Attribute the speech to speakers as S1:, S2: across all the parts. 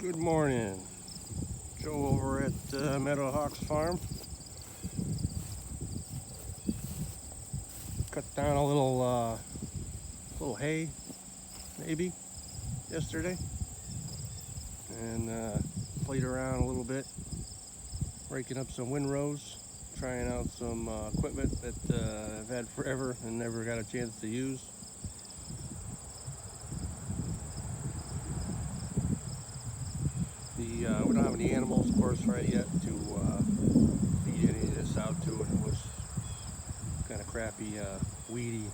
S1: Good morning. Joe over at Meadowhawks Farm. Cut down a little hay, maybe, yesterday, and played around a little bit, raking up some windrows, trying out some equipment that I've had forever and never got a chance to use. We don't have any animals, of course, right yet to feed any of this out to, and it was kind of crappy, weedy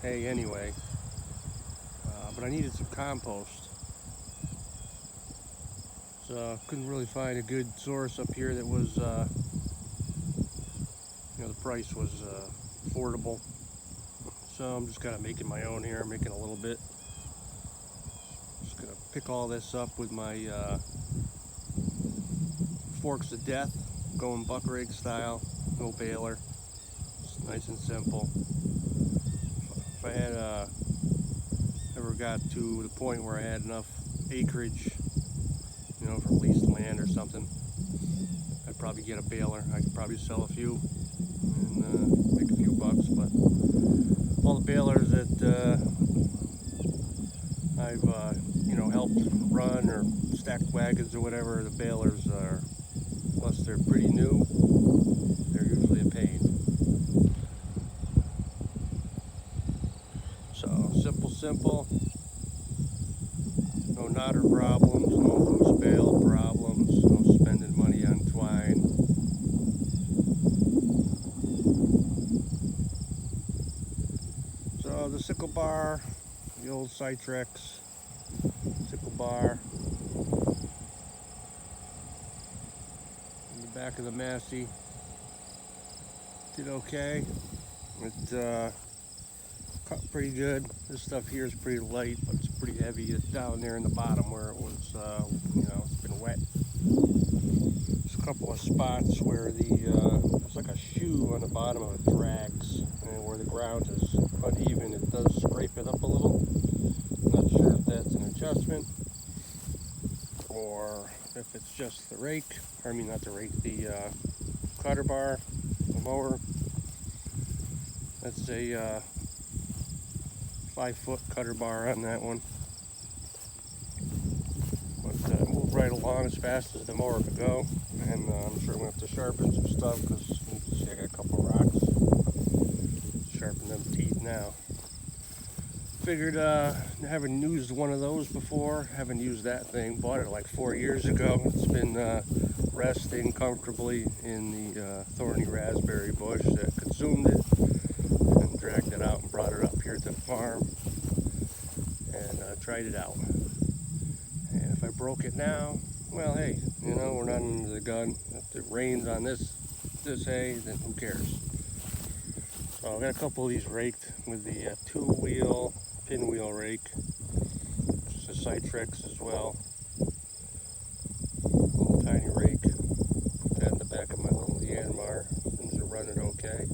S1: hay anyway. But I needed some compost, so I couldn't really find a good source up here that was, the price was affordable. So I'm just kind of making my own here, making a little bit. Just gonna pick all this up with my forks of death, going buck rig style, no baler. It's nice and simple. If I had ever got to the point where I had enough acreage, from leased land or something, I'd probably get a baler. I could probably sell a few and make a few bucks. But all the balers that I've helped run or stacked wagons or whatever, the balers are, unless they're pretty new, they're usually a pain. So simple, no knotter problems, no loose bale problems, no spending money on twine. So the sickle bar, the old Cytrex sickle bar, in the back of the Massey, did okay. It cut pretty good. This stuff here is pretty light, but it's pretty heavy. It's down there in the bottom where it was, it's been wet. There's a couple of spots where it's like a shoe on the bottom of it drags, and where the ground is uneven, it does scrape it up a little. Not sure if that's an adjustment or if it's just the rake. Not the rake, the cutter bar, the mower. That's a 5-foot cutter bar on that one. But moved right along as fast as the mower could go, and I'm sure I'm going to have to sharpen some stuff because you can see I got a couple rocks. Sharpen them teeth now. Figured, haven't used one of those before, haven't used that thing, bought it like 4 years ago. It's been resting comfortably in the thorny raspberry bush that consumed it, and dragged it out and brought it up here to the farm and tried it out. And if I broke it now, well, hey, we're not under the gun. If it rains on this hay, then who cares? So I got a couple of these raked with the 2-wheel pinwheel rake, which is a Cytrex as well. Little tiny rake. Put that in the back of my little Yanmar. Things are running okay.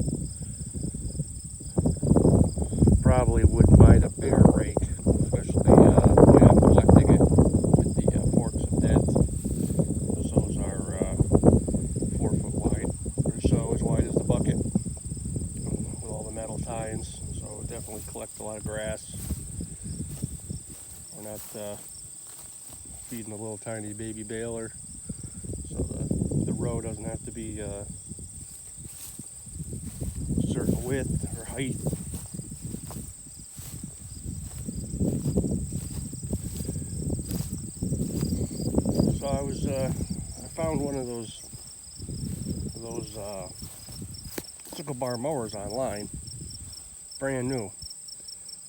S1: Probably wouldn't mind a bigger rake, especially the way I'm collecting it with the forks of death. Those are 4 foot wide, or so as wide as the bucket, with all the metal tines. So it would definitely collect a lot of grass. We're not feeding a little tiny baby baler, so the row doesn't have to be a certain width or height. So I found one of those sickle bar mowers online, brand new,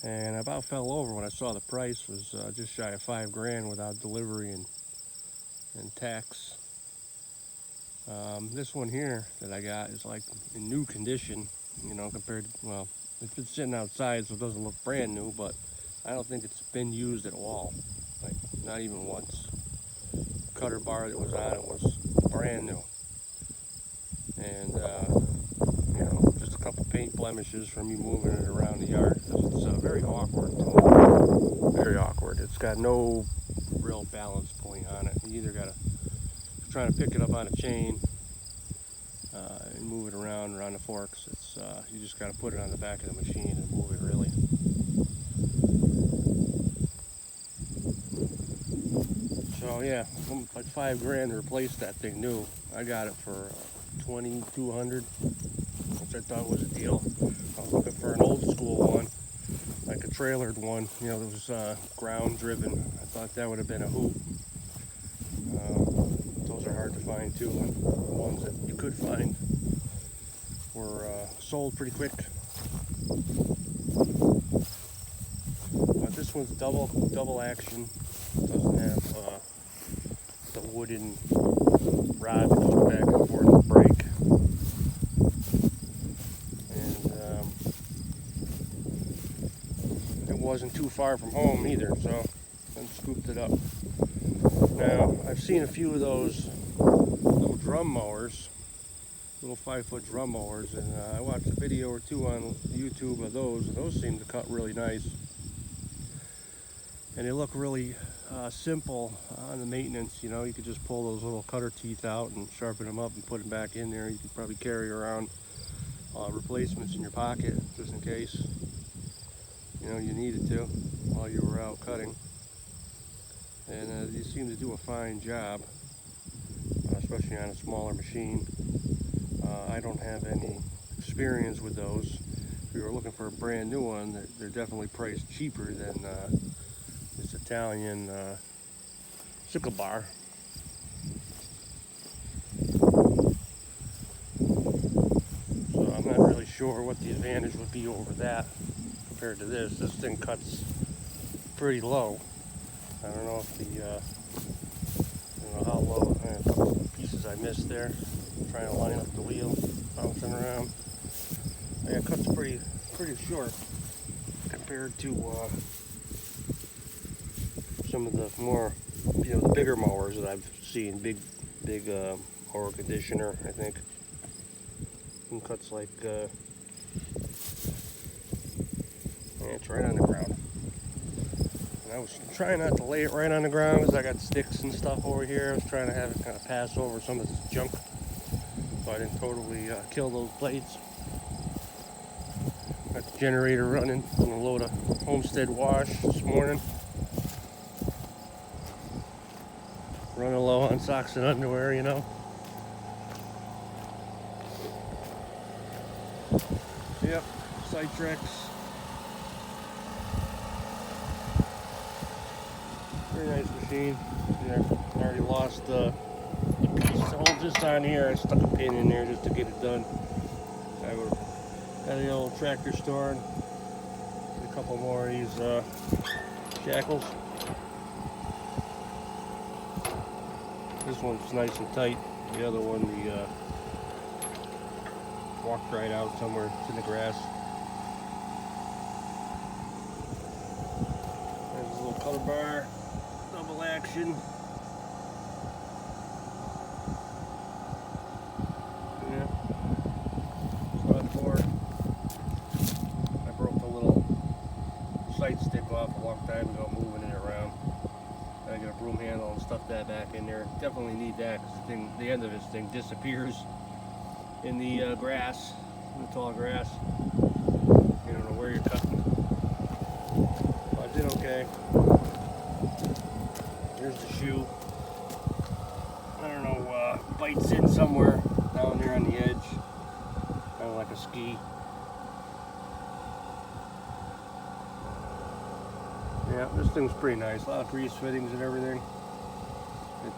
S1: and I about fell over when I saw the price was just shy of $5,000 without delivery and tax. This one here that I got is like in new condition, compared to, well, it's been sitting outside, so it doesn't look brand new, but I don't think it's been used at all, like not even once. Cutter bar that was on it was brand new, and just a couple paint blemishes from me moving it around the yard. It's very awkward, very awkward. It's got no real balance point on it. You either gotta trying to pick it up on a chain and move it around the forks. It's you just gotta put it on the back of the machine and move it really. So yeah, like $5 to replace that thing new. I got it for $2,200, which I thought was a deal. I was looking for an old school one, like a trailered one, you know, that was ground driven. I thought that would have been a hoot. Those are hard to find too, and the ones that you could find were sold pretty quick. But this one's double action. Doesn't have the wooden rod that goes back and forth to brake. And it wasn't too far from home either, so I scooped it up. Now, I've seen a few of those little drum mowers, little 5-foot drum mowers, and I watched a video or two on YouTube of those, and those seem to cut really nice. And they look really simple on the maintenance. You know, you could just pull those little cutter teeth out and sharpen them up and put them back in there. You could probably carry around replacements in your pocket just in case, you know, you needed to while you were out cutting. And these seem to do a fine job, especially on a smaller machine. I don't have any experience with those. If you were looking for a brand new one, they're definitely priced cheaper than this Italian sickle bar. So I'm not really sure what the advantage would be over that compared to this. This thing cuts pretty low. I don't know if the I don't know how low. A couple of pieces I missed there. I'm trying to line up the wheel, bouncing around. Yeah, it cuts pretty short compared to some of the more, you know, the bigger mowers that I've seen. Big mower conditioner, I think. And cuts like yeah, it's right on the ground. And I was trying not to lay it right on the ground because I got sticks and stuff over here. I was trying to have it kind of pass over some of this junk so I didn't totally kill those blades. Got the generator running on a load of Homestead wash this morning. Running low on socks and underwear, you know. Yep, Citrix. Very nice machine. Yeah, I already lost the piece to hold this on here. I stuck a pin in there just to get it done. I would at the old tractor store and get a couple more of these shackles. This one's nice and tight. The other one, walked right out somewhere. It's in the grass. There's a little color bar, double action. Yeah. Stud board. I broke the little sight stick off a long time ago, moving it around. I got a broom handle and stuff that back in there. Definitely need that because the end of this thing disappears in the grass, in the tall grass. You don't know where you're cutting. But I did okay. Here's the shoe. I don't know, bites in somewhere down there on the edge. Kind of like a ski. Yeah, this thing's pretty nice. A lot of grease fittings and everything. It,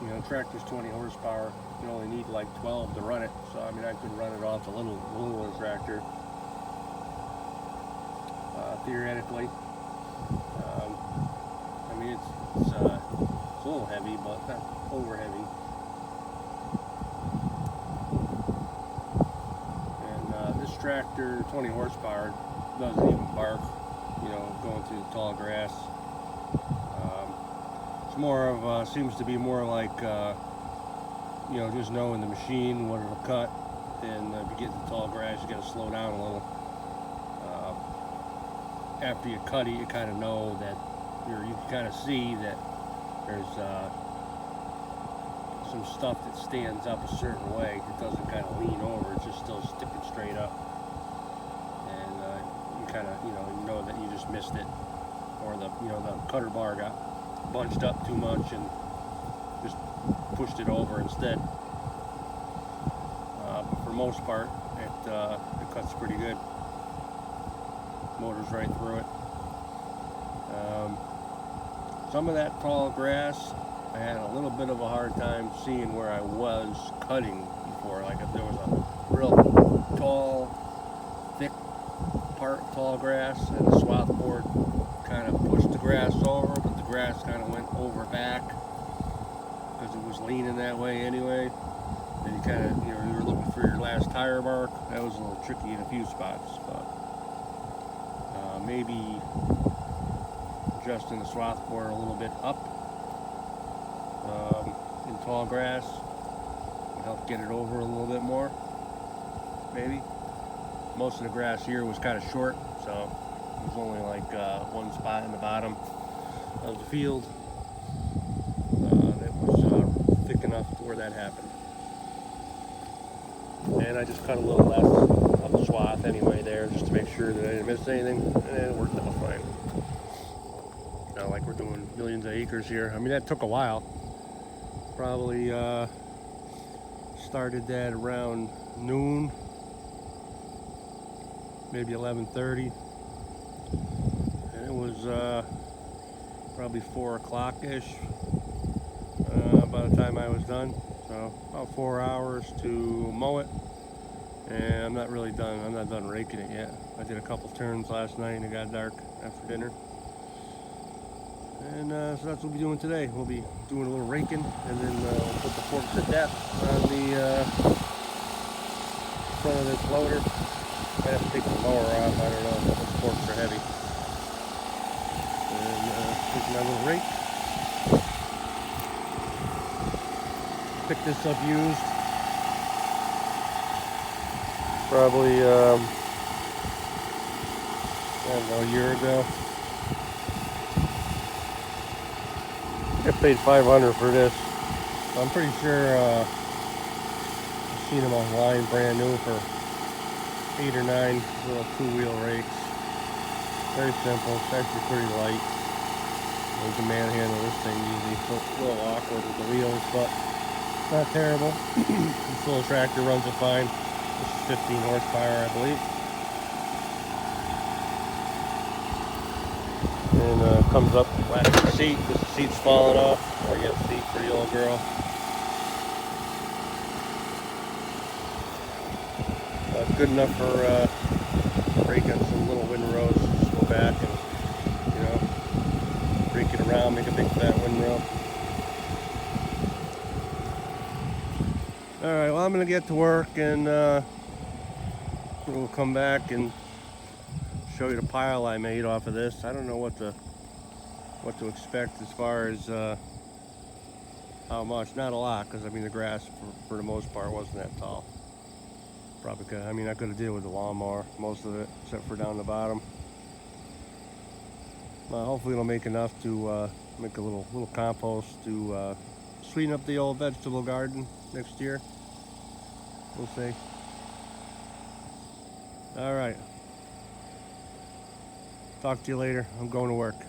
S1: you know, tractor's 20 horsepower. You only need like 12 to run it. So I mean, I could run it off a little tractor, theoretically. I mean, it's a little heavy, but not over heavy. And this tractor, 20 horsepower, doesn't even bark. You know, going through the tall grass. It's more of, seems to be more like, you know, just knowing the machine, what it'll cut. And if you get to the tall grass, you got to slow down a little. After you cut it, you kind of know that kind of see that there's some stuff that stands up a certain way. It doesn't kind of lean over, it's just still sticking straight up. And you kind of, you know that you just missed it. Or the cutter bar got bunched up too much and just pushed it over instead. But for the most part, it cuts pretty good. Motor's right through it. Some of that tall grass, I had a little bit of a hard time seeing where I was cutting before. Like if there was a real tall, thick tall grass, and the swath board kind of pushed the grass over, but the grass kind of went over back because it was leaning that way anyway. Then you kind of, you were looking for your last tire mark. That was a little tricky in a few spots, but maybe adjusting the swath board a little bit up in tall grass would help get it over a little bit more, maybe. Most of the grass here was kind of short, so it was only like one spot in the bottom of the field that was thick enough to where that happened. And I just cut a little less of the swath anyway there, just to make sure that I didn't miss anything, and it worked out fine. Not like we're doing millions of acres here. I mean, that took a while. Probably started that around noon, maybe 11:30. And it was probably 4 o'clock-ish by the time I was done. So about 4 hours to mow it. And I'm not really done. I'm not done raking it yet. I did a couple turns last night and it got dark after dinner. And so that's what we'll be doing today. We'll be doing a little raking, and then we'll put the forks of death on the front of this loader. Might have to take the mower off. I don't know. Those forks are heavy. And take my little rake. Picked this up used. Probably, I don't know, a year ago. I paid $500 for this. I'm pretty sure I've seen them online brand new for 8 or 9 little 2-wheel rakes. Very simple. It's actually pretty light. You can manhandle this thing easy. It's a little awkward with the wheels, but not terrible. This little tractor runs it fine. This is 15 horsepower, I believe. And comes up, whacks the seat because the seat's falling off. I get a seat for the old girl. Good enough for breaking some little windrows. Just go back and, break it around, make a big fat windrow. Alright, well, I'm going to get to work, and we'll come back and show you the pile I made off of this. I don't know what to expect as far as how much. Not a lot, because I mean the grass for the most part wasn't that tall. Probably could. I mean, I could have did it with the lawnmower, most of it, except for down the bottom. Hopefully it'll make enough to make a little compost to sweeten up the old vegetable garden next year. We'll see. All right. Talk to you later. I'm going to work.